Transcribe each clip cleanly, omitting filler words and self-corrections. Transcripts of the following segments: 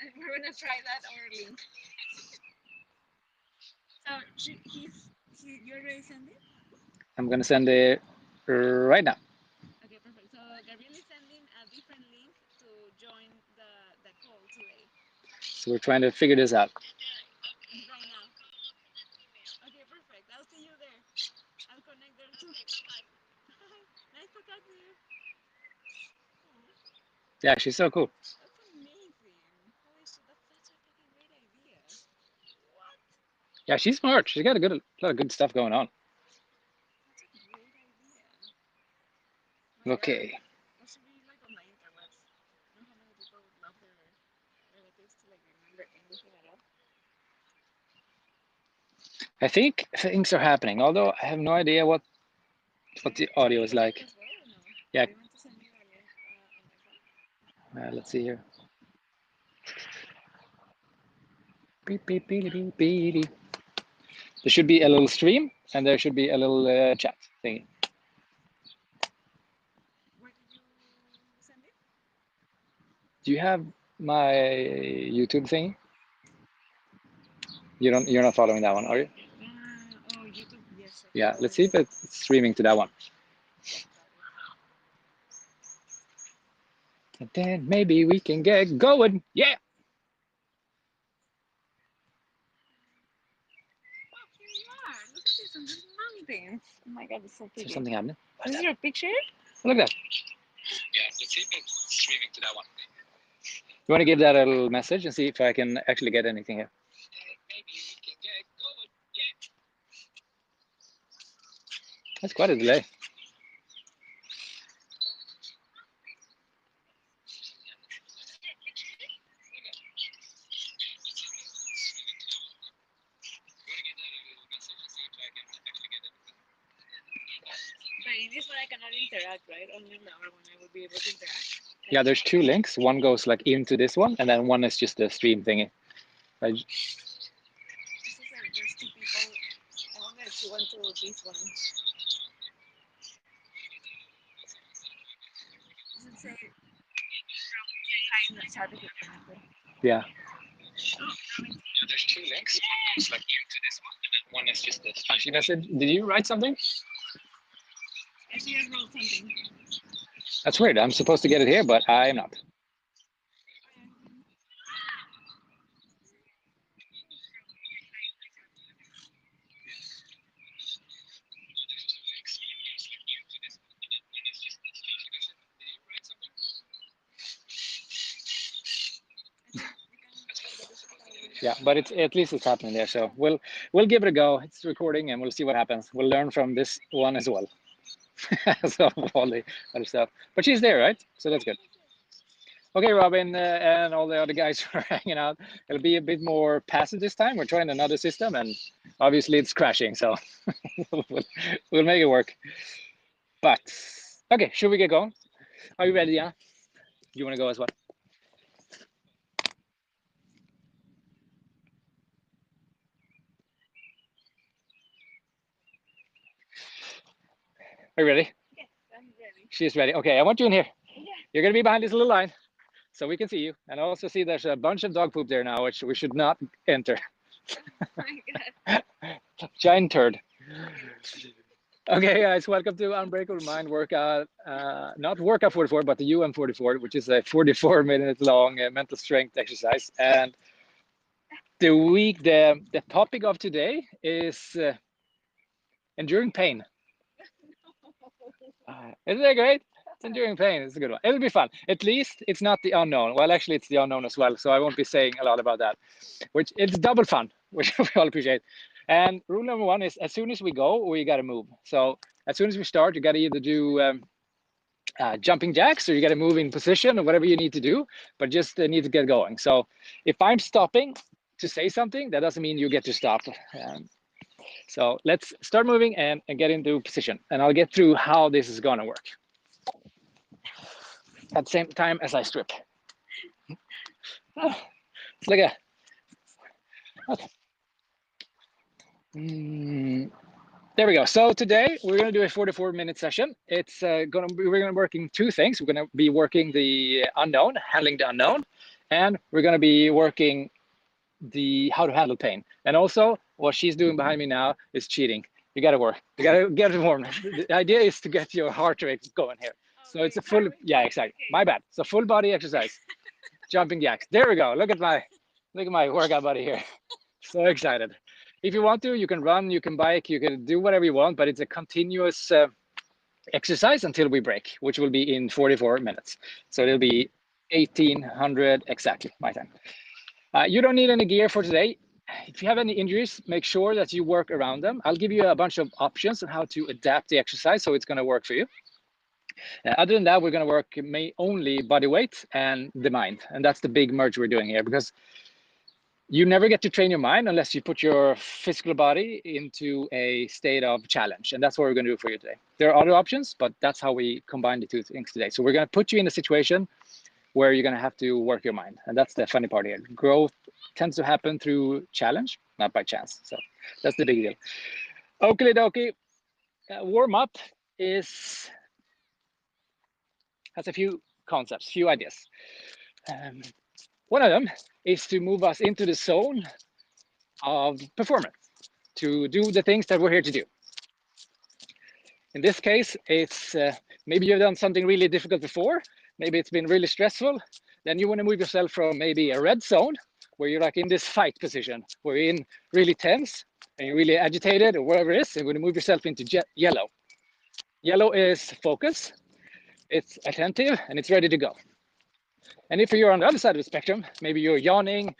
And we're gonna try that over link. So you're ready, Sandy? I'm gonna send it right now. Okay, perfect. So Gabriel is sending a different link to join the call today. So we're trying to figure this out. Right now. Okay, perfect. I'll see you there. I'll connect there too. Hi. Nice to talk to you. Oh, Yeah, she's so cool. that's amazing. Holy shit, that's such a fucking great idea. What? Yeah, she's smart. She's got a lot of good stuff going on. Such a great idea. My god. Okay. That should be like on the interwebs. You know how many people would love their relatives to like remember anything at all? I think things are happening, although I have no idea what the Can audio you is connect like. as well or no? Yeah, Do you want to send me the link on my phone? let's see here. Beep, beep, beep, beep, beep. There should be a little stream and there should be a little chat thingy. Where did you send it? Do you have my YouTube thingy? You're not following that one, are you? Oh, YouTube. Yes, of Yeah, let's see if course. it's streaming to that one. Got it. And then maybe we can get going. Yeah. Oh, here you are. Look at this, and there's mountains. Oh my god, it's so Is there pretty. something happening? This is your picture? Look at that. Yeah, let's see if it's streaming to that one. You want to give that a little message and see if I can actually get anything here? Maybe we can get going. Yeah. That's quite a delay. But in this one, I cannot interact, right? Only in the other one, I will be able to interact. Yeah, there's two links. One goes like into this one, and then one is just the stream thingy. I, This is like there's two people. I wonder if she went to this one. Does it say hi in the chat if you're connected? yeah. Oh, Robin. There's two links. One goes like into this one, and then one is just this. She message. Did you write something? Yeah, she just wrote something. That's weird. I'm supposed to get it here, but I'm not. Oh, yeah, here. I think you can get the subtitle Yeah, there. but it's at least it's happening there. So we'll give it a go. It's recording, and we'll see what happens. We'll learn from this one as well. So all the other stuff. But she's there, right? So that's good. Yes, yes. Okay, Robin and all the other guys are hanging out. It'll be a bit more passive this time. We're trying another system, and obviously it's crashing. So we'll, we'll make it work. But okay, should we get going? Are you ready, Diana? You want to go as well? Are you ready? Yes, I'm ready. She's ready. Okay, I want you in here. Yeah. You're gonna be behind this little line, so we can see you. And I also see there's a bunch of dog poop there now, which we should not enter. Oh my god. Giant turd. Okay. Okay, guys, welcome to Unbreakable Mind workout. Not workout 44, but the UM44, which is a 44-minute long mental strength exercise. And the topic of today is enduring pain. No. Isn't that great? It's enduring pain. It's a good one. It'll be fun. At least it's not the unknown. Well, actually, it's the unknown as well. So I won't be saying a lot about that. Which it's double fun, which we all appreciate. And rule number one is as soon as we go, we got to move. So as soon as we start, you got to either do jumping jacks or you got to move in position or whatever you need to do, but just need to get going. So if I'm stopping to say something, that doesn't mean you get to stop. So let's start moving and get into position. And I'll get through how this is going to work at the same time as I strip. It's like a. Okay. There we go. So today we're going to do a 44-minute session. It's we're going to be working two things. We're going to be working the unknown, handling the unknown, And we're going to be working the how to handle pain. And also what she's doing behind me now is cheating. You got to work. You got to get it warm. The idea is to get your heart rate going here. So it's a full, yeah, exactly. My bad. So full body exercise, jumping jacks. There we go. Look at my workout buddy here. So excited. If you want to, you can run, you can bike, you can do whatever you want, but it's a continuous exercise until we break, which will be in 44 minutes. So it'll be 1800 exactly my time. You don't need any gear for today. If you have any injuries, make sure that you work around them. I'll give you a bunch of options on how to adapt the exercise so it's going to work for you. Other than that, we're going to work only body weight and the mind. And that's the big merge we're doing here, because you never get to train your mind unless you put your physical body into a state of challenge. And that's what we're going to do for you today. There are other options, but that's how we combine the two things today. So we're going to put you in a situation where you're going to have to work your mind. And that's the funny part here. Growth tends to happen through challenge, not by chance. So that's the big deal. Okie dokie. Warm up has a few concepts, few ideas. One of them is to move us into the zone of performance, to do the things that we're here to do. In this case, it's maybe you've done something really difficult before, maybe it's been really stressful, then you want to move yourself from maybe a red zone, where you're like in this fight position, where you're in really tense, and you're really agitated, or whatever it is, and you're going to move yourself into yellow. Yellow is focus, it's attentive, and it's ready to go. And if you're on the other side of the spectrum, maybe you're yawning,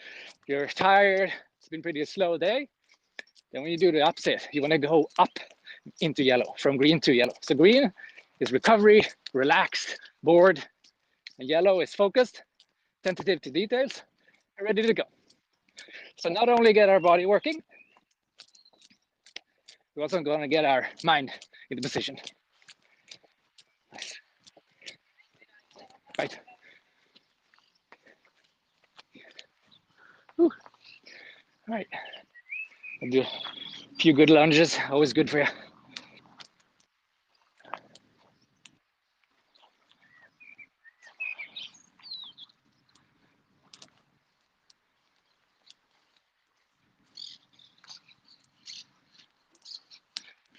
you're tired, it's been pretty slow day, then when you do the opposite, you want to go up into yellow, from green to yellow. So green is recovery, relaxed, bored, and yellow is focused, tentative to details, and ready to go. So not only get our body working, we're also going to get our mind into position. Nice. Right. All right. I'll do a few good lunges, always good for you.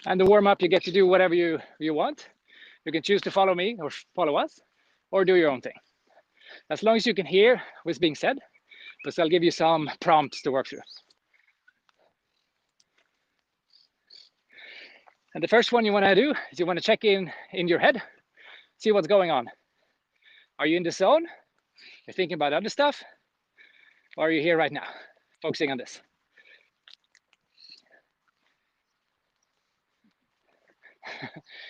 And the warm up, you get to do whatever you want. You can choose to follow me or follow us, or do your own thing. As long as you can hear what's being said, but I'll give you some prompts to work through. And the first one you want to do is you want to check in your head, see what's going on. Are you in the zone? You're thinking about other stuff? Or are you here right now, focusing on this?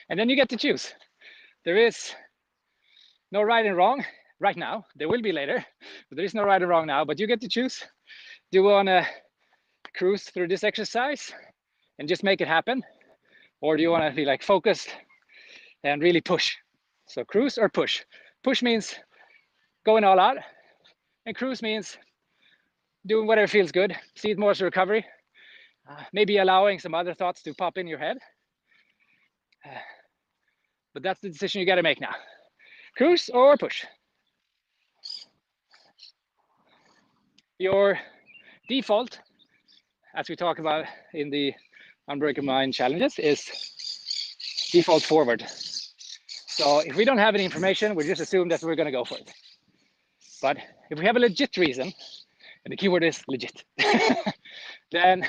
And then you get to choose. There is no right and wrong right now. There will be later, but there is no right and wrong now, but you get to choose. Do you want to cruise through this exercise and just make it happen? Or do you want to be like focused and really push? So cruise or push. Push means going all out, and cruise means doing whatever feels good. See it more as a recovery. Maybe allowing some other thoughts to pop in your head. But that's the decision you got to make now. Cruise or push. Your default, as we talk about in the Unbreakable Mind challenges, is default forward. So if we don't have any information, we just assume that we're going to go for it. But if we have a legit reason, and the keyword is legit, then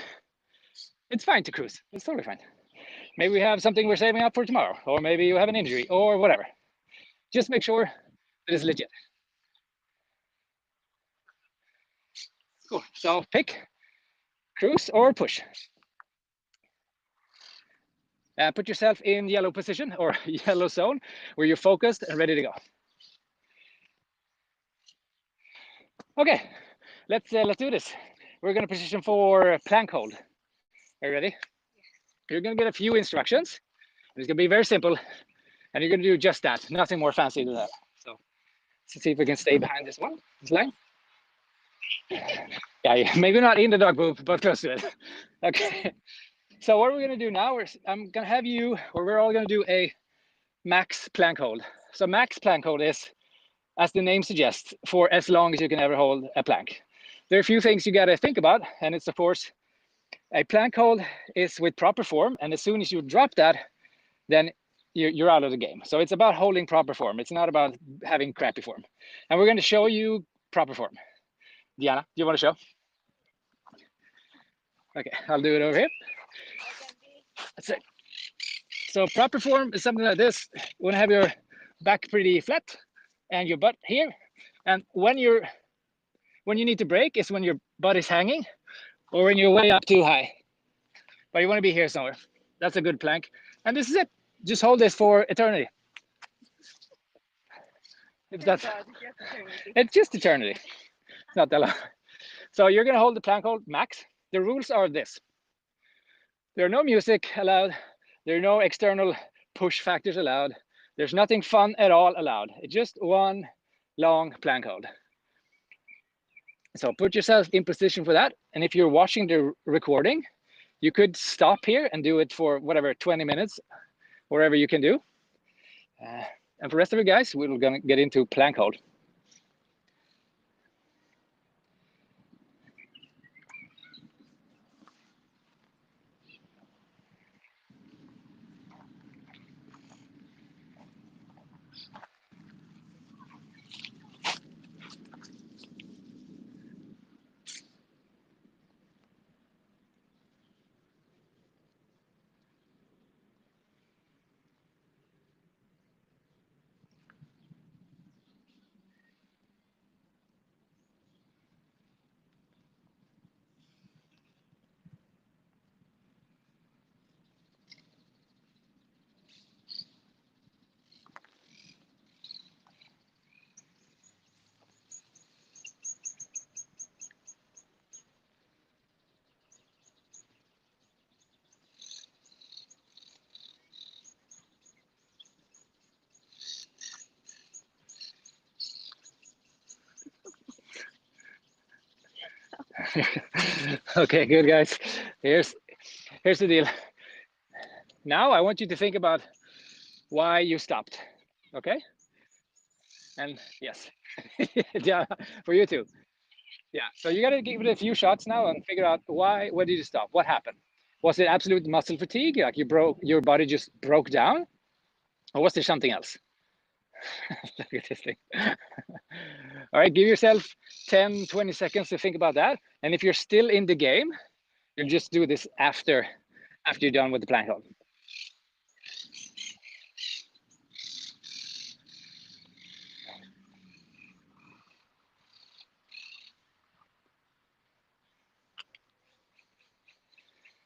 it's fine to cruise. It's totally fine. Maybe we have something we're saving up for tomorrow, or maybe you have an injury, or whatever. Just make sure that it's legit. Cool. So pick cruise or push. Put yourself in yellow position or yellow zone where you're focused and ready to go. Okay, let's do this. We're going to position for plank hold. Are you ready? You're going to get a few instructions. It's going to be very simple, and you're going to do just that. Nothing more fancy than that. So let's see if we can stay behind this line. Yeah, maybe not in the dog poop, but close to it. Okay. So what we're going to do now is I'm going to have you, or we're all going to do a max plank hold. So max plank hold is as the name suggests, for as long as you can ever hold a plank. There are a few things you got to think about, and it's of course a plank hold is with proper form, and as soon as you drop that, then you're out of the game. So it's about holding proper form. It's not about having crappy form. And we're going to show you proper form. Diana, do you want to show? Okay, I'll do it over here. That's it. So proper form is something like this. You want to have your back pretty flat and your butt here. And when you need to break is when your butt is hanging or when you're way up too high. But you want to be here somewhere. That's a good plank. And this is it. Just hold this for eternity. If that's, it's just eternity. It's not that long. So you're going to hold the plank hold max. The rules are this. There are no music allowed. There are no external push factors allowed. There's nothing fun at all allowed. It's just one long plank hold. So put yourself in position for that. And if you're watching the recording, you could stop here and do it for whatever, 20 minutes, wherever you can do. And for the rest of you guys, we're going to get into plank hold. Okay, good guys. Here's the deal. Now I want you to think about why you stopped. Okay? And yes, yeah, for you too. Yeah. So you got to give it a few shots now and figure out why. Did you stop? What happened? Was it absolute muscle fatigue? Like your body just broke down, or was there something else? Look at this thing. All right, give yourself 10, 20 seconds to think about that. And if you're still in the game, you'll just do this after you're done with the plank hold.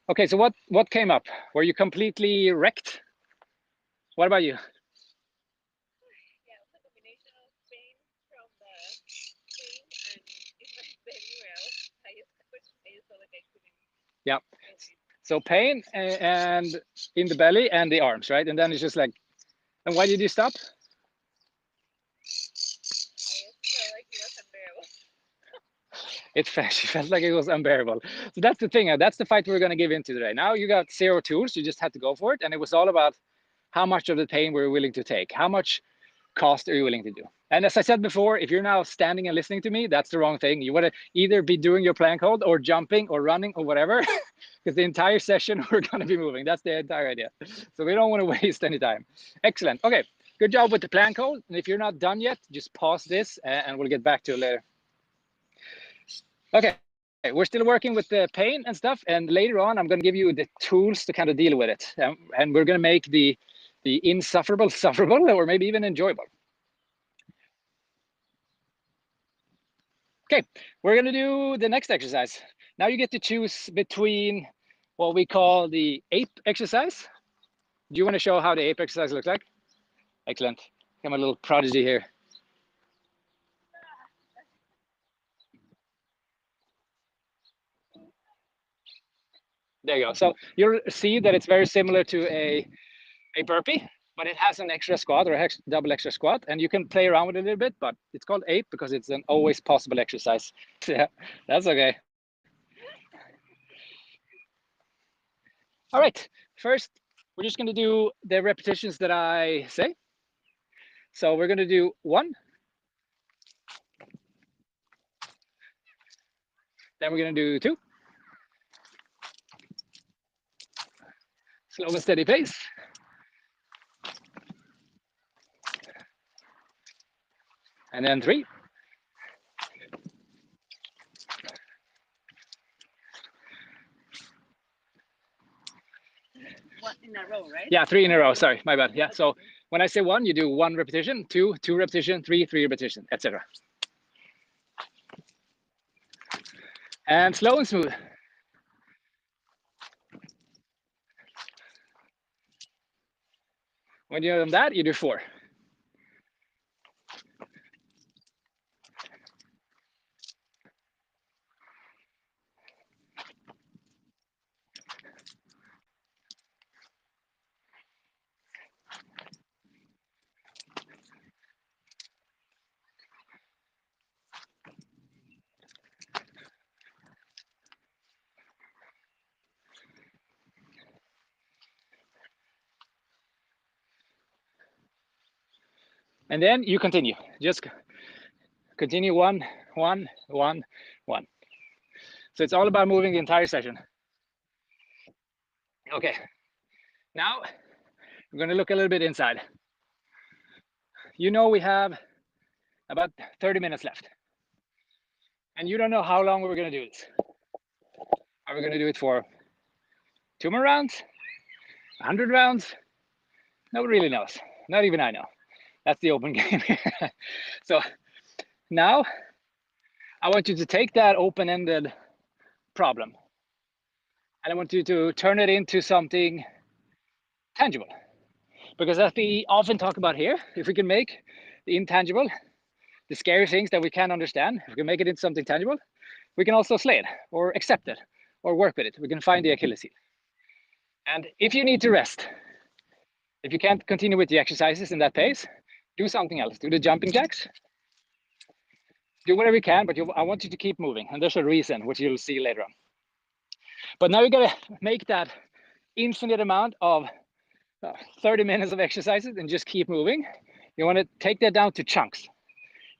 Okay, so what came up? Were you completely wrecked? What about you? Yeah, it's a combination of pain from the pain and it was very well. I just felt like I couldn't. Yeah. So pain and in the belly and the arms, right? And then it's just like, and why did you stop? I just felt like it was unbearable. She felt like it was unbearable. So that's the thing. That's the fight we're going to give into today. Now you got zero tools. You just had to go for it. And it was all about how much of the pain we're willing to take. How much cost are you willing to do? And as I said before, if you're now standing and listening to me, that's the wrong thing. You want to either be doing your plank hold or jumping or running or whatever, because the entire session we're going to be moving. That's the entire idea. So we don't want to waste any time. Excellent. Okay, good job with the plank hold. And if you're not done yet, just pause this and we'll get back to it later. Okay, we're still working with the pain and stuff. And later on, I'm going to give you the tools to kind of deal with it. And we're going to make the insufferable sufferable, or maybe even enjoyable. Okay, we're going to do the next exercise. Now you get to choose between what we call the ape exercise. Do you want to show how the ape exercise looks like? Excellent. I'm a little prodigy here. There you go. So you'll see that it's very similar to a burpee, but it has an extra squat or a double extra squat, and you can play around with it a little bit, but it's called ape because it's an always possible exercise. Yeah, that's okay. All right, first, we're just going to do the repetitions that I say. So we're going to do 1, Then we're going to do 2. Slow and steady pace. And then 3. One in a row, right? Yeah, 3 in a row. Sorry, my bad. Yeah. So when I say 1, you do 1 repetition, 2, 2 repetition, 3, 3 repetition, etc. And slow and smooth. When you're done that, you do 4. And then you continue. Just continue 1, 1, 1, 1. So it's all about moving the entire session. Okay. Now we're going to look a little bit inside. You know we have about 30 minutes left. And you don't know how long we're going to do this. Are we going to do it for 2 more rounds? 100 rounds? Nobody really knows. Not even I know. That's the open game here. So now I want you to take that open-ended problem and I want you to turn it into something tangible. Because as we often talk about here, if we can make the intangible, the scary things that we can't understand, if we can make it into something tangible, we can also slay it or accept it or work with it. We can find the Achilles heel. And if you need to rest, if you can't continue with the exercises in that pace, do something else. Do the jumping jacks. Do whatever you can, but I want you to keep moving. And there's a reason, which you'll see later on. But now you gotta make that infinite amount of 30 minutes of exercises and just keep moving. You want to take that down to chunks.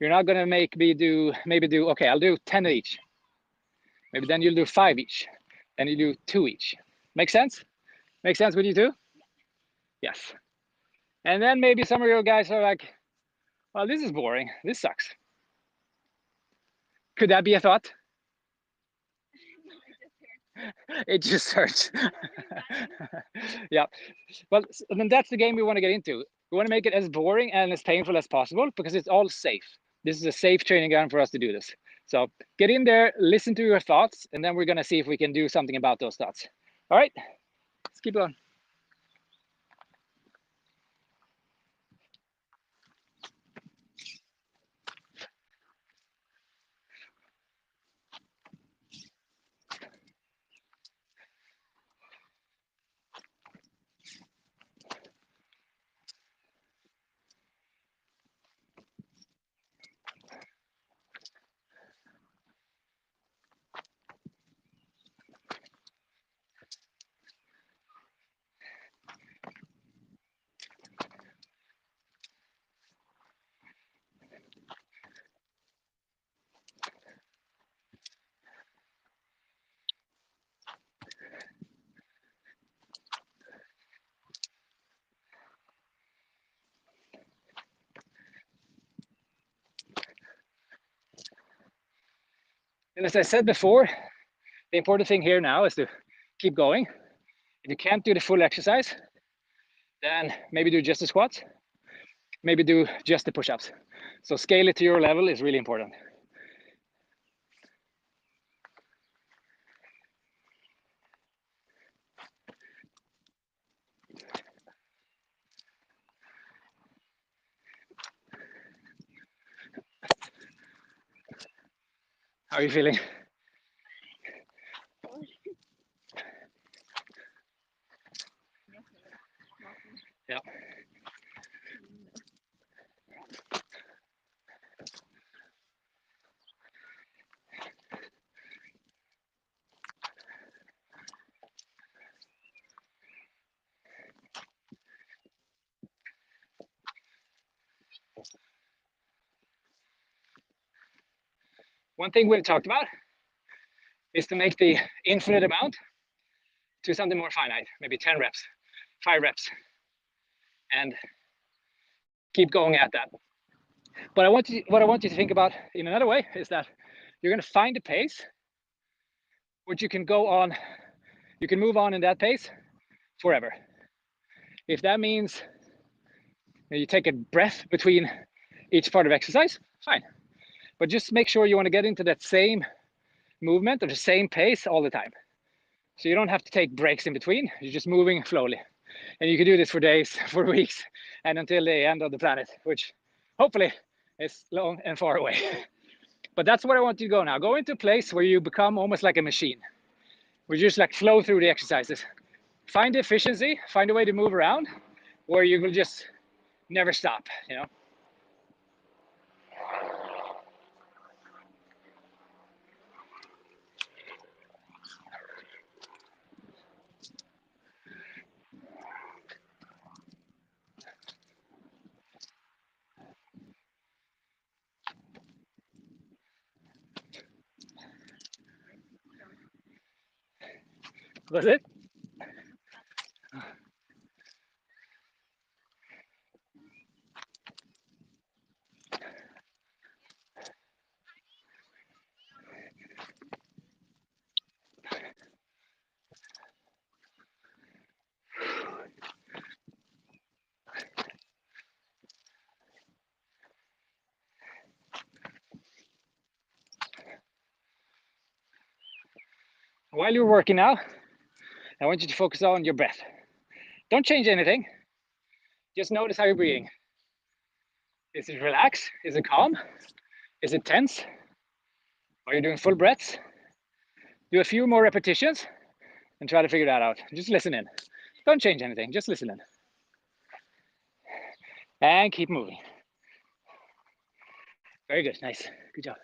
You're not gonna maybe do, okay, I'll do 10 each. Maybe then you'll do 5 each. Then you do 2 each. Make sense? Make sense with you too? Yes. And then maybe some of you guys are like, well, this is boring. This sucks. Could that be a thought? It just hurts. Yeah. Well, then that's the game we want to get into. We want to make it as boring and as painful as possible because it's all safe. This is a safe training ground for us to do this. So get in there, listen to your thoughts, and then we're going to see if we can do something about those thoughts. All right, let's keep going. And as I said before, the important thing here now is to keep going. If you can't do the full exercise, then maybe do just the squats, maybe do just the push-ups. So scale it to your level is really important. How are you feeling? Yeah. One thing we've talked about is to make the infinite amount to something more finite, maybe 10 reps, 5 reps, and keep going at that. But what I want you to think about in another way is that you're going to find a pace which you can go on, you can move on in that pace forever. If that means you take a breath between each part of exercise, fine. But just make sure you want to get into that same movement or the same pace all the time. So you don't have to take breaks in between, you're just moving slowly. And you can do this for days, for weeks, and until the end of the planet, which hopefully is long and far away. But that's where I want you to go now. Go into a place where you become almost like a machine. Where you just like flow through the exercises. Find efficiency, find a way to move around where you will just never stop, you know? Was it? While you're working now, I want you to focus on your breath. Don't change anything. Just notice how you're breathing. Is it relaxed? Is it calm? Is it tense? Are you doing full breaths? Do a few more repetitions and try to figure that out. Just listen in. Don't change anything, just listen in. And keep moving. Very good, nice, good job.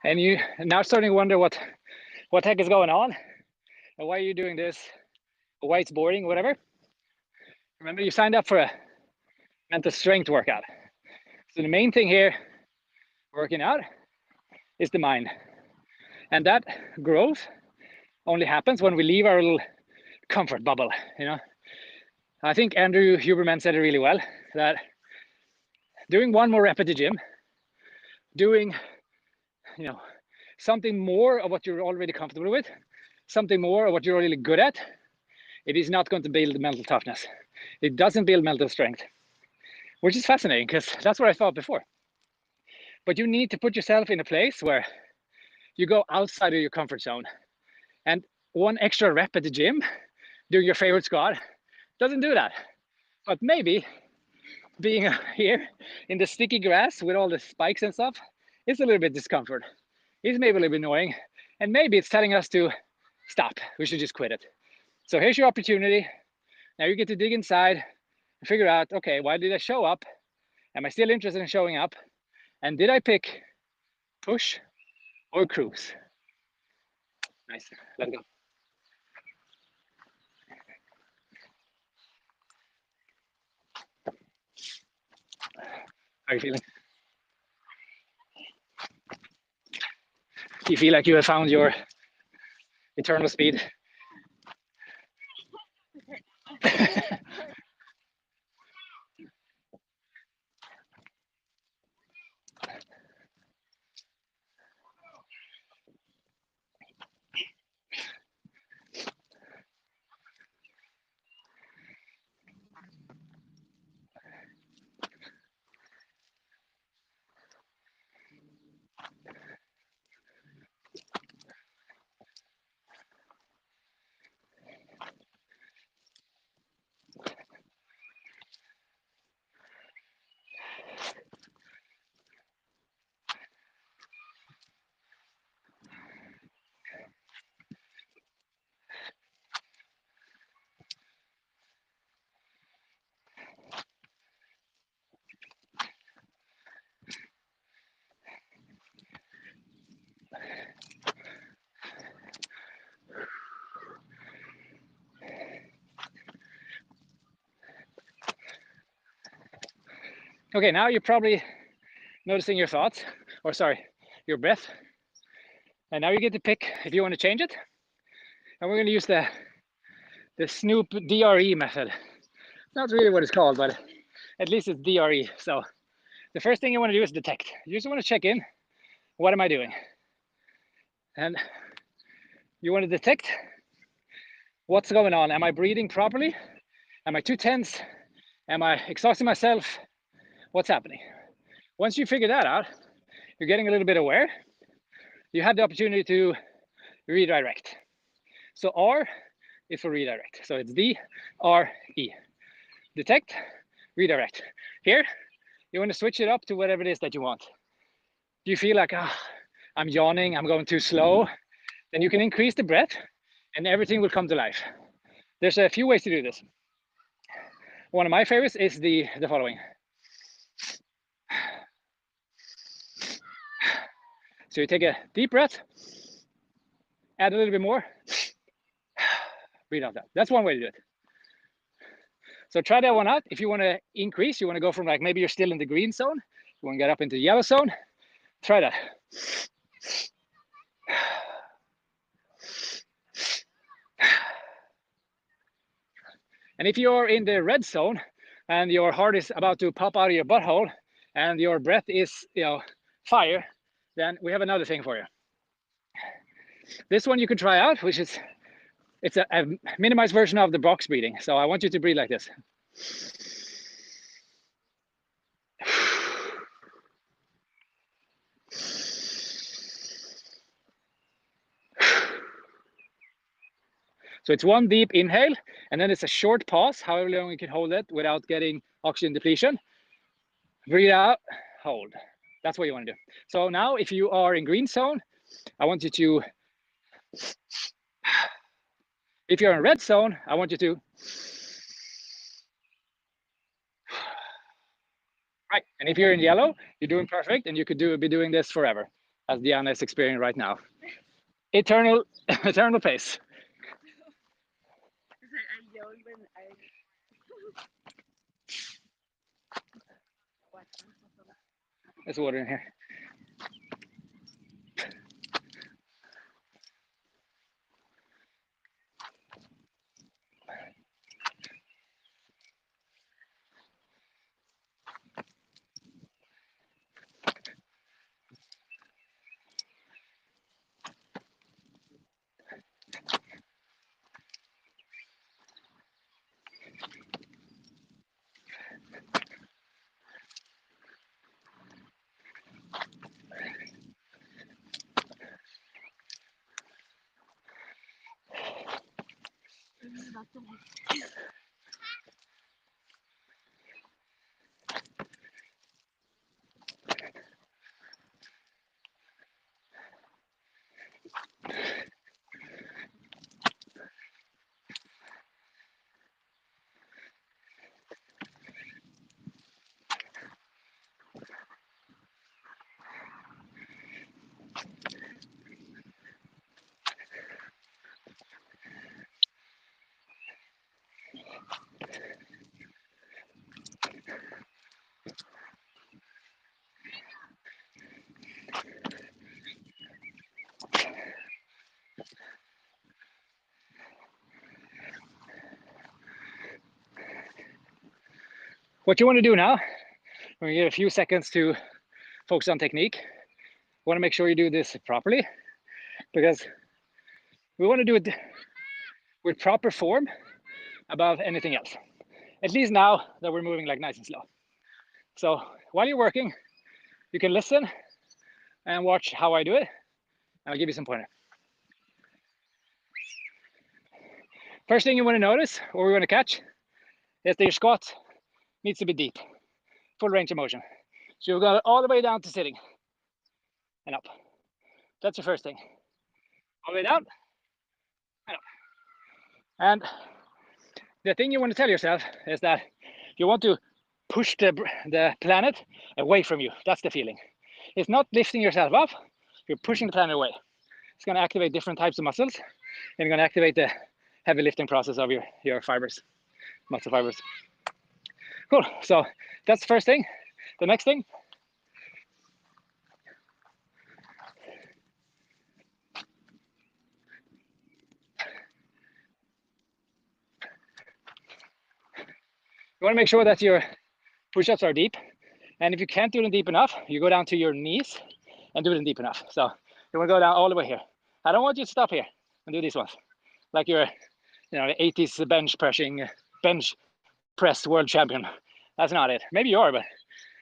And you now starting to wonder what heck is going on and why are you doing this, why it's boring, whatever. Remember, you signed up for a mental strength workout. So the main thing here, working out, is the mind. And that growth only happens when we leave our little comfort bubble, you know. I think Andrew Huberman said it really well, that doing one more rep at the gym, doing, you know, something more of what you're already comfortable with, something more of what you're really good at, it is not going to build mental toughness. It doesn't build mental strength, which is fascinating because that's what I thought before. But you need to put yourself in a place where you go outside of your comfort zone. And one extra rep at the gym, doing your favorite squat, doesn't do that. But maybe being here in the sticky grass with all the spikes and stuff is a little bit discomfort. It's maybe a little bit annoying. And maybe it's telling us to stop. We should just quit it. So here's your opportunity. Now you get to dig inside and figure out, okay, why did I show up? Am I still interested in showing up? And did I pick push or cruise? Nice, let go. How are you feeling? Do you feel like you have found your eternal speed? Okay, now you're probably noticing your thoughts, or sorry, your breath. And now you get to pick if you want to change it. And we're going to use the Snoop DRE method. Not really what it's called, but at least it's DRE. So the first thing you want to do is detect. You just want to check in. What am I doing? And you want to detect what's going on. Am I breathing properly? Am I too tense? Am I exhausting myself? What's happening? Once you figure that out, you're getting a little bit aware. You have the opportunity to redirect. So R is for redirect. So it's D-R-E. Detect, redirect. Here, you want to switch it up to whatever it is that you want. Do you feel like, I'm yawning, I'm going too slow? Then you can increase the breath and everything will come to life. There's a few ways to do this. One of my favorites is the following. So you take a deep breath, add a little bit more, breathe out that. That's one way to do it. So try that one out. If you want to increase, you want to go from like maybe you're still in the green zone, you want to get up into the yellow zone, try that. And if you're in the red zone and your heart is about to pop out of your butthole and your breath is, fire, then we have another thing for you. This one you can try out, which is, it's a minimized version of the box breathing. So I want you to breathe like this. So it's one deep inhale, and then it's a short pause, however long you can hold it without getting oxygen depletion. Breathe out, hold. That's what you want to do. So now if you are in green zone, I want you to, if you're in red zone, I want you to, right. And if you're in yellow, you're doing perfect, and you could be doing this forever, as Diana is experiencing right now. Eternal pace. I yell when I. There's water in here. What you want to do now, we're going to get a few seconds to focus on technique. You want to make sure you do this properly, because we want to do it with proper form above anything else. At least now that we're moving like nice and slow. So while you're working, you can listen and watch how I do it, and I'll give you some pointer. First thing you want to notice, or we want to catch, is that your squat needs to be deep, full range of motion. So you've got it all the way down to sitting and up. That's your first thing. All the way down and up. And the thing you want to tell yourself is that you want to push the planet away from you. That's the feeling. It's not lifting yourself up, you're pushing the planet away. It's going to activate different types of muscles, and you're going to activate the heavy lifting process of your fibers, muscle fibers. Cool. So that's the first thing. The next thing. You want to make sure that your push-ups are deep. And if you can't do them deep enough, you go down to your knees and do them deep enough. So you want to go down all the way here. I don't want you to stop here and do these ones. Like you're, you know, the 80s bench press world champion. That's not it. Maybe you are, but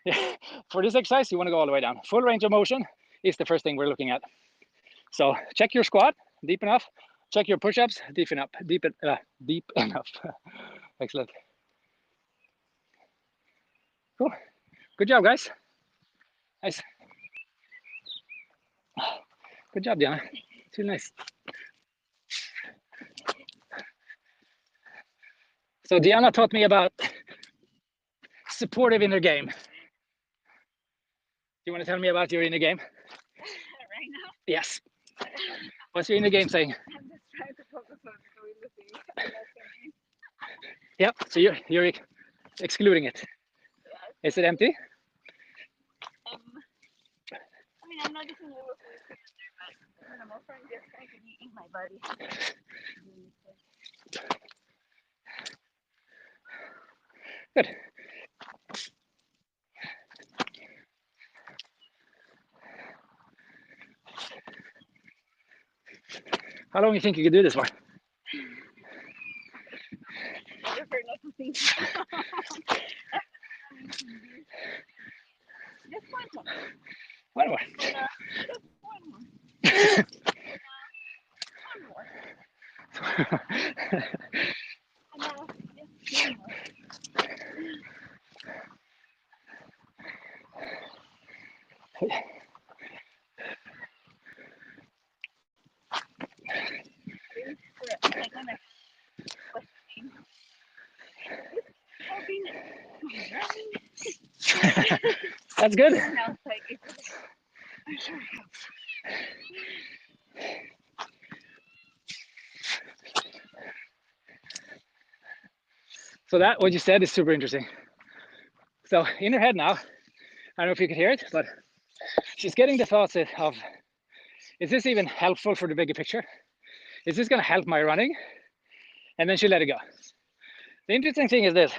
yeah. For this exercise, you want to go all the way down. Full range of motion is the first thing we're looking at. So check your squat, deep enough. Check your push-ups, deep enough. Deep enough. Excellent. Cool. Good job, guys. Nice. Good job, Diana. Too nice. So Diana taught me about supportive inner game. You want to tell me about your inner game? Right now? Yes. What's your inner game saying? I'm just trying to focus on doing the thing. Yep. So you're excluding it. Yeah. Is it empty? I mean, I'm not using little things but when I'm offering just trying to be in my body. Good. How long do you think you could do this for? I prefer not to think. Just one more. One more. Just one more. One more. No, just one more. That's good. So that what you said is super interesting. So in her head now, I don't know if you could hear it, but she's getting the thoughts of, is this even helpful for the bigger picture? Is this going to help my running? And then she let it go. The interesting thing is this: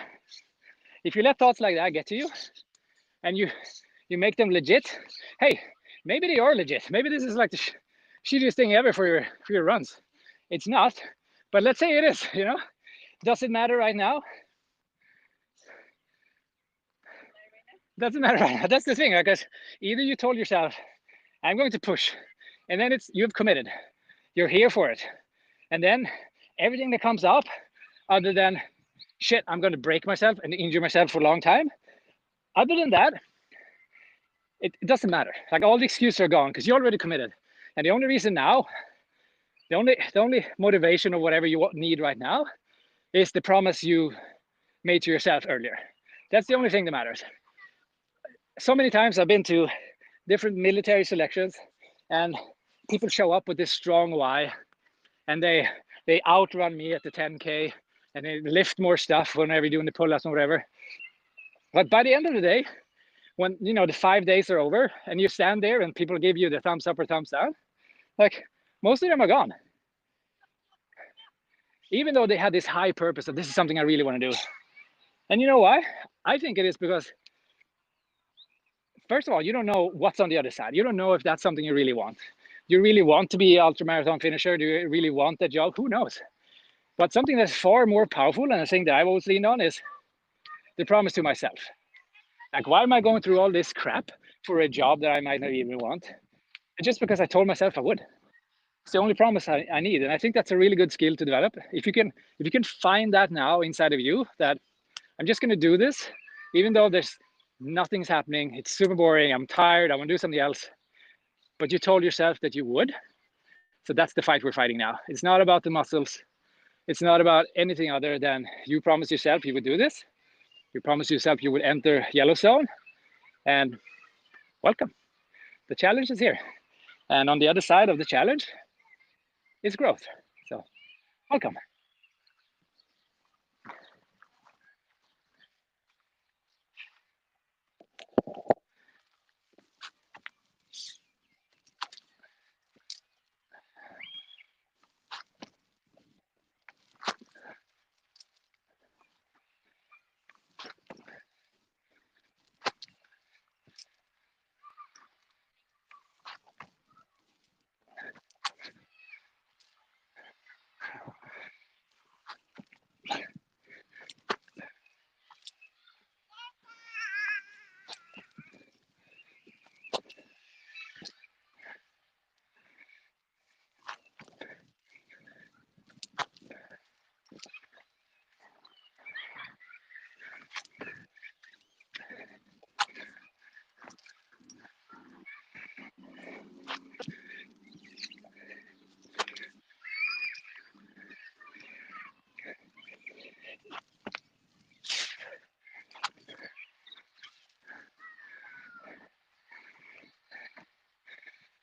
if you let thoughts like that get to you, and you make them legit, hey, maybe they are legit. Maybe this is like the shittiest thing ever for your runs. It's not, but let's say it is. You know, does it matter right now? Doesn't matter right now. That's the thing, because either you told yourself, I'm going to push, and then you've committed. You're here for it, and then everything that comes up, other than shit, I'm going to break myself and injure myself for a long time. Other than that, it doesn't matter. Like all the excuses are gone because you already committed, and the only reason now, the only motivation or whatever you need right now, is the promise you made to yourself earlier. That's the only thing that matters. So many times I've been to different military selections, and people show up with this strong why, and they outrun me at the 10K, and they lift more stuff whenever you're doing the pull-ups and whatever. But by the end of the day, when you know the 5 days are over and you stand there and people give you the thumbs up or thumbs down, like most of them are gone. Even though they had this high purpose of this is something I really want to do. And you know why? I think it is because, first of all, you don't know what's on the other side. You don't know if that's something you really want. Do you really want to be an ultramarathon finisher? Do you really want that job? Who knows? But something that's far more powerful, and a thing that I've always leaned on, is the promise to myself. Like, why am I going through all this crap for a job that I might not even want? Just because I told myself I would. It's the only promise I need. And I think that's a really good skill to develop. If you can find that now inside of you, that I'm just going to do this, even though there's nothing's happening, it's super boring, I'm tired, I want to do something else, but you told yourself that you would. So that's the fight we're fighting now. It's not about the muscles. It's not about anything other than you promised yourself you would do this. You promised yourself you would enter yellow zone, and welcome. The challenge is here. And on the other side of the challenge is growth. So welcome.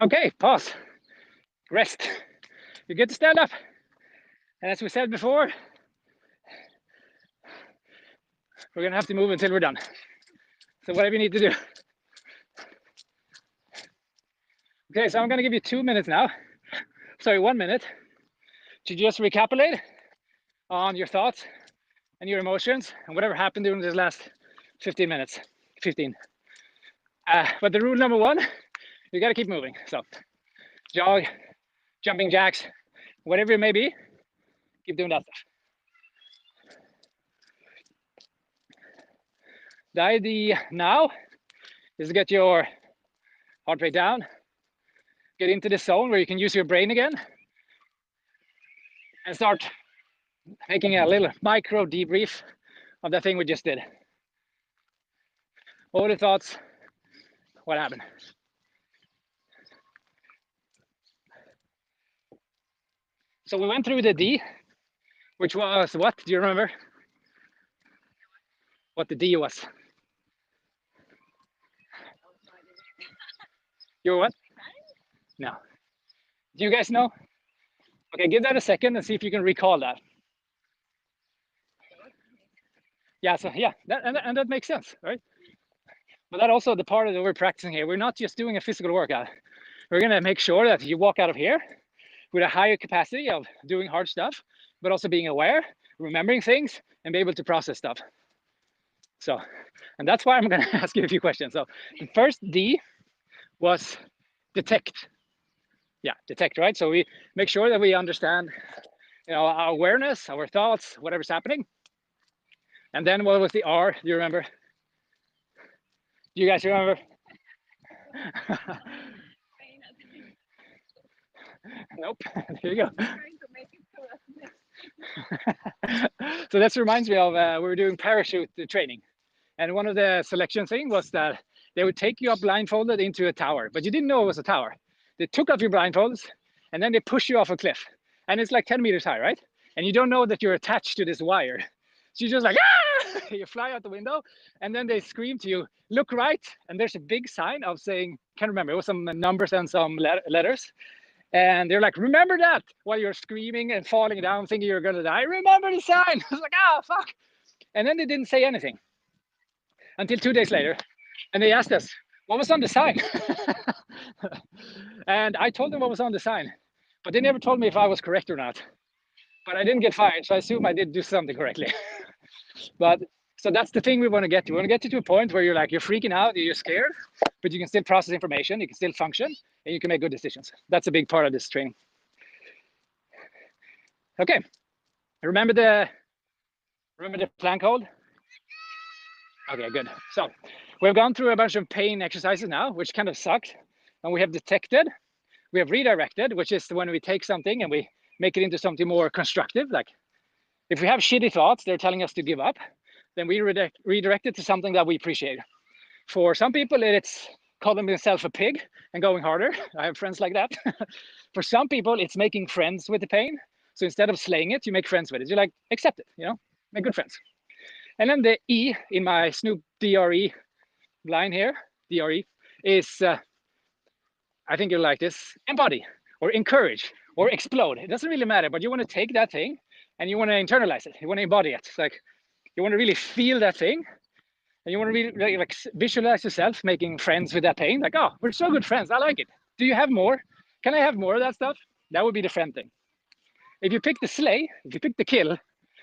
Okay, pause, rest. You get to stand up. And as we said before, we're gonna have to move until we're done. So whatever you need to do. Okay, so I'm gonna give you 2 minutes now. Sorry, 1 minute to just recapitulate on your thoughts and your emotions and whatever happened during this last 15 minutes. 15. But the rule number one, you gotta keep moving. So jog, jumping jacks, whatever it may be, keep doing that stuff. The idea now is to get your heart rate down, get into the zone where you can use your brain again, and start making a little micro debrief of the thing we just did. What were the thoughts? What happened? So we went through the D, which was what? Do you remember? What the D was? You were what? No. Do you guys know? Okay, give that a second and see if you can recall that. Yeah, so yeah, and that makes sense, right? But that also the part of that we're practicing here. We're not just doing a physical workout. We're gonna make sure that you walk out of here with a higher capacity of doing hard stuff, but also being aware, remembering things, and be able to process stuff. So, and that's why I'm gonna ask you a few questions. So the first D was detect. Yeah, detect, right? So we make sure that we understand, our awareness, our thoughts, whatever's happening. And then what was the R? Do you remember? Do you guys remember? Nope. There you go. So that reminds me of we were doing parachute training, and one of the selection things was that they would take you up blindfolded into a tower, but you didn't know it was a tower. They took off your blindfolds and then they push you off a cliff, and it's like 10 meters high, right? And you don't know that you're attached to this wire. So you're just like, ah! You fly out the window, and then they scream to you, look right, and there's a big sign of saying, can't remember, it was some numbers and some letters. And they're like, remember that, while you're screaming and falling down, thinking you're gonna die. Remember the sign. I was like, ah, fuck. And then they didn't say anything until 2 days later. And they asked us, what was on the sign? And I told them what was on the sign, but they never told me if I was correct or not. But I didn't get fired, so I assume I did do something correctly. But so that's the thing we want to get to. We want to get to a point where you're like, you're freaking out, you're scared, but you can still process information, you can still function, and you can make good decisions. That's a big part of this training. Okay, remember the plank hold? Okay, good. So we've gone through a bunch of pain exercises now, which kind of sucked. And we have detected, we have redirected, which is when we take something and we make it into something more constructive. Like if we have shitty thoughts, they're telling us to give up, then we redirect it to something that we appreciate. For some people, it's calling themselves a pig and going harder. I have friends like that. For some people, it's making friends with the pain. So instead of slaying it, you make friends with it. You like accept it, make good friends. And then the E in my Snoop DRE line here, DRE, is, I think you'll like this, embody or encourage or explode. It doesn't really matter, but you want to take that thing and you want to internalize it. You want to embody it. It's like you want to really feel that thing, and you want to really like visualize yourself making friends with that pain. Like, oh, we're so good friends. I like it. Do you have more? Can I have more of that stuff? That would be the friend thing. If you pick the slay, if you pick the kill,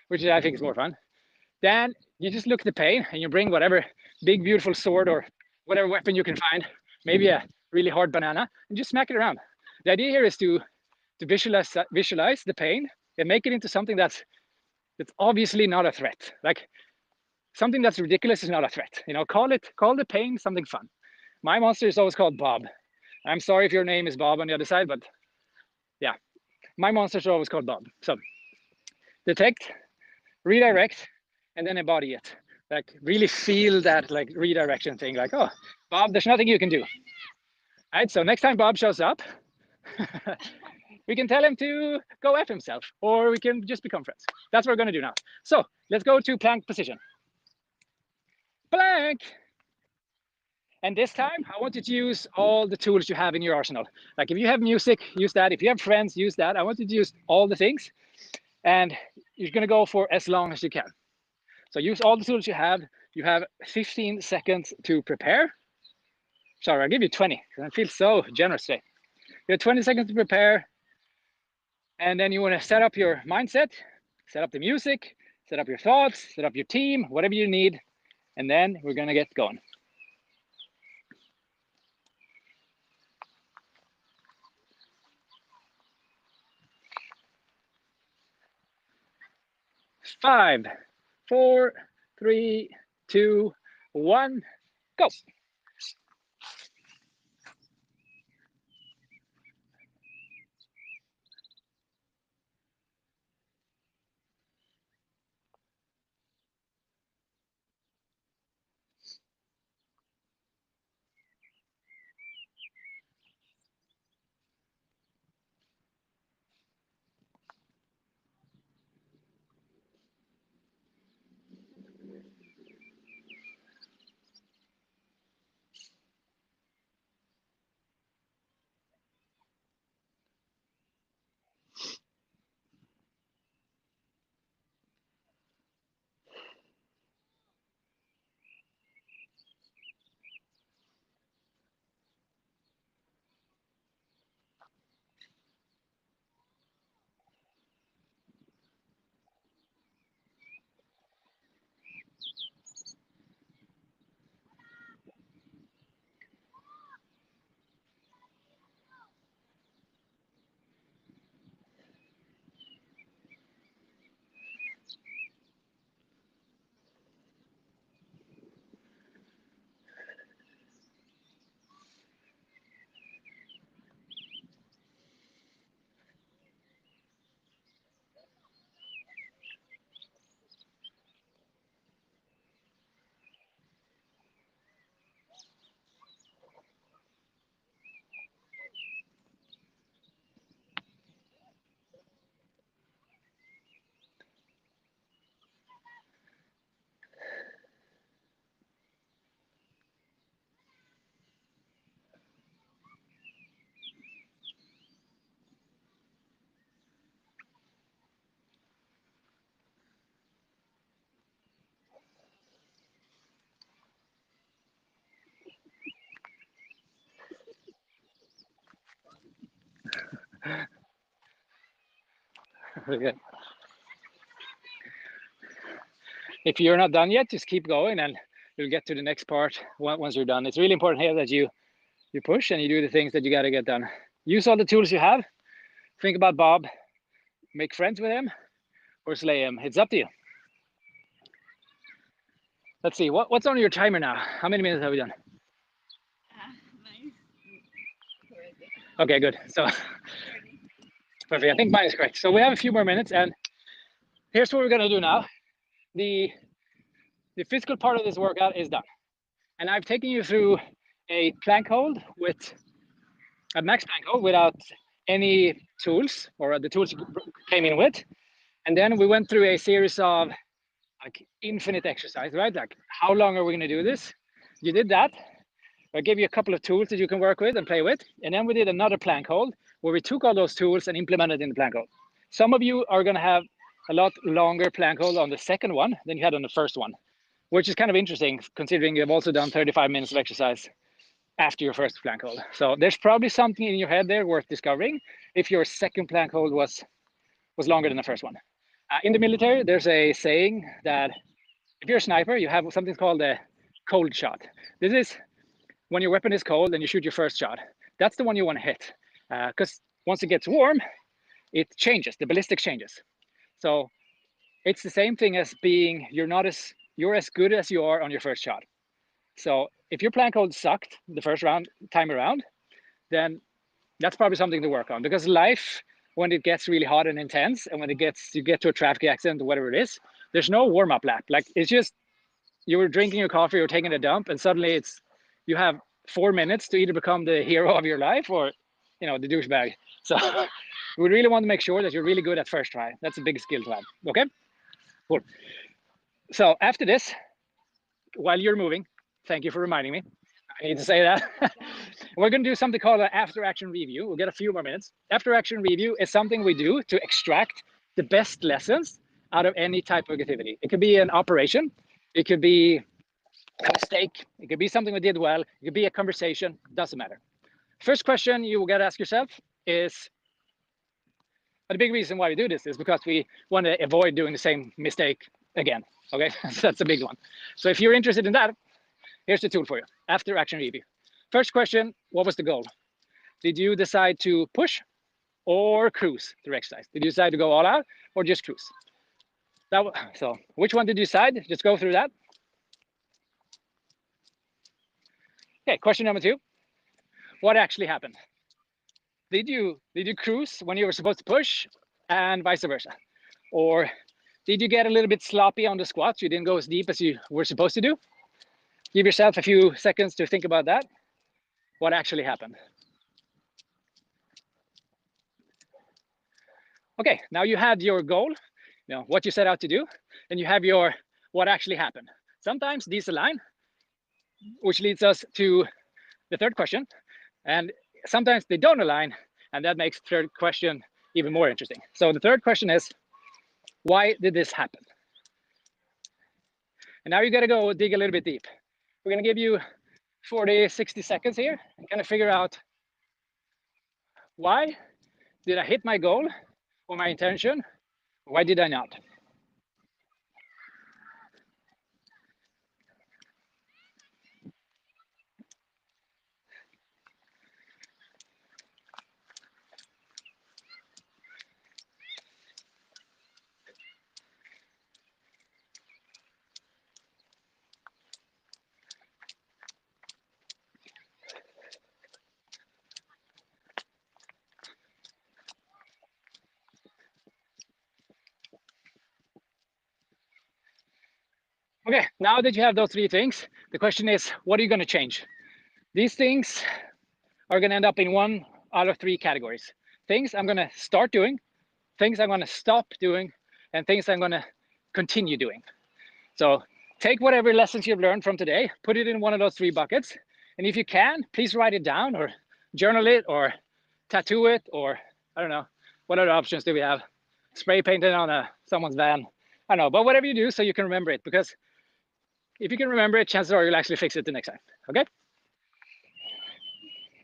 which I think is more fun, then you just look at the pain and you bring whatever big, beautiful sword or whatever weapon you can find, maybe a really hard banana, and just smack it around. The idea here is to visualize the pain and make it into something that's obviously not a threat. Like something that's ridiculous is not a threat. Call the pain something fun. My monster is always called Bob. I'm sorry if your name is Bob on the other side, but yeah, my monsters are always called Bob. So detect, redirect, and then embody it. Like really feel that like redirection thing. Like, oh, Bob, there's nothing you can do. All right, so next time Bob shows up, we can tell him to go F himself, or we can just become friends. That's what we're gonna do now. So let's go to plank position. Plank. And this time, I want you to use all the tools you have in your arsenal. Like if you have music, use that. If you have friends, use that. I want you to use all the things. And you're going to go for as long as you can. So use all the tools you have. You have 15 seconds to prepare. Sorry, I'll give you 20 because I feel so generous today. You have 20 seconds to prepare. And then you want to set up your mindset, set up the music, set up your thoughts, set up your team, whatever you need. And then we're going to get going. 5, 4, 3, 2, 1, go. Very good. If you're not done yet, just keep going and you'll get to the next part once you're done. It's really important here that you push and you do the things that you got to get done. Use all the tools you have. Think about Bob. Make friends with him or slay him. It's up to you. Let's see. What's on your timer now? How many minutes have we done? Nice. Okay, good. So 30. perfect. I think mine is correct. So we have a few more minutes, and here's what we're gonna do now. The physical part of this workout is done, and I've taken you through a plank hold with a max plank hold without any tools or the tools you came in with, and then we went through a series of like infinite exercise, right? Like how long are we gonna do this? You did that. I gave you a couple of tools that you can work with and play with. And then we did another plank hold where we took all those tools and implemented in the plank hold. Some of you are going to have a lot longer plank hold on the second one than you had on the first one, which is kind of interesting considering you've also done 35 minutes of exercise after your first plank hold. So there's probably something in your head there worth discovering if your second plank hold was longer than the first one. In the military, there's a saying that if you're a sniper, you have something called a cold shot. This is when your weapon is cold and you shoot your first shot. That's the one you want to hit, because once it gets warm, it changes, the ballistic changes. So it's the same thing as being, you're as good as you are on your first shot. So if your plank hold sucked the first time around, then that's probably something to work on, because life, when it gets really hot and intense, and when you get to a traffic accident or whatever it is, there's no warm-up lap. Like it's just, you were drinking your coffee or taking a dump, and suddenly you have 4 minutes to either become the hero of your life or, the douchebag. So we really want to make sure that you're really good at first try. That's a big skill to have. Okay, cool. So after this, while you're moving, thank you for reminding me. I need to say that. We're going to do something called an after action review. We'll get a few more minutes. After action review is something we do to extract the best lessons out of any type of activity. It could be an operation, it could be a mistake, it could be something we did well, it could be a conversation, doesn't matter. First question you will get to ask yourself is, but the big reason why we do this is because we want to avoid doing the same mistake again. Okay, so that's a big one. So if you're interested in that, here's the tool for you. After action review. First question, what was the goal? Did you decide to push or cruise through exercise? Did you decide to go all out or just cruise? So which one did you decide? Just go through that. Okay, question number 2. What actually happened? Did you cruise when you were supposed to push and vice versa? Or did you get a little bit sloppy on the squats? You didn't go as deep as you were supposed to do? Give yourself a few seconds to think about that. What actually happened? Okay, now you had your goal, what you set out to do, and you have your what actually happened. Sometimes these align, which leads us to the third question, and sometimes they don't align, and that makes the third question even more interesting. So the third question is, why did this happen? And now you got to go dig a little bit deep. We're going to give you 40, 60 seconds here and kind of figure out, why did I hit my goal or my intention? Why did I not? Okay, now that you have those 3 things, the question is, what are you going to change? These things are going to end up in 1 out of 3 categories. Things I'm going to start doing, things I'm going to stop doing, and things I'm going to continue doing. So take whatever lessons you've learned from today, put it in 1 of those 3 buckets. And if you can, please write it down or journal it or tattoo it, or I don't know, what other options do we have? Spray paint it on someone's van. I don't know, but whatever you do so you can remember it, because if you can remember it, chances are you'll actually fix it the next time. Okay?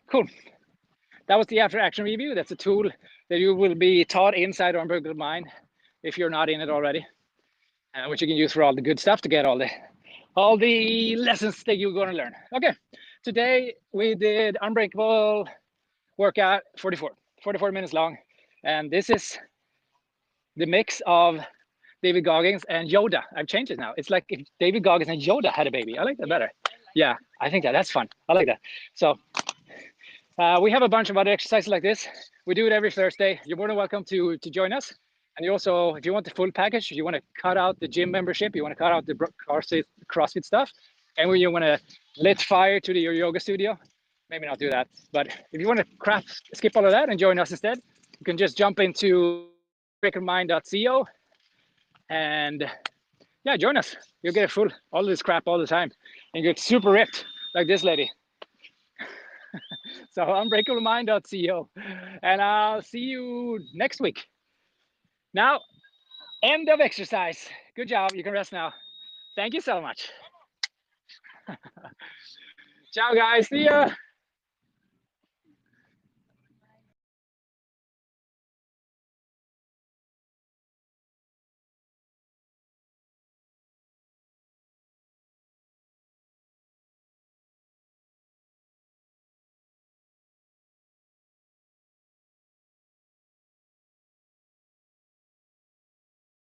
Cool. That was the after action review. That's a tool that you will be taught inside Unbreakable Mind if you're not in it already, which you can use for all the good stuff to get all the lessons that you're going to learn. Okay, today we did Unbreakable workout 44 minutes long, and this is the mix of David Goggins and Yoda. I've changed it now. It's like if David Goggins and Yoda had a baby. I like that better. Yeah, I think that's fun. I like that. So we have a bunch of other exercises like this. We do it every Thursday. You're more than welcome to join us. And you also, if you want the full package, you want to cut out the gym membership, you want to cut out the CrossFit stuff, and when you want to lit fire to your yoga studio, maybe not do that. But if you want to skip all of that and join us instead, you can just jump into breakermind.co and yeah, join us. You'll get full all this crap all the time and get super ripped like this lady. So unbreakablemindco, and I'll see you next week. Now, end of exercise. Good job. You can rest now. Thank you so much. Ciao, guys. See ya.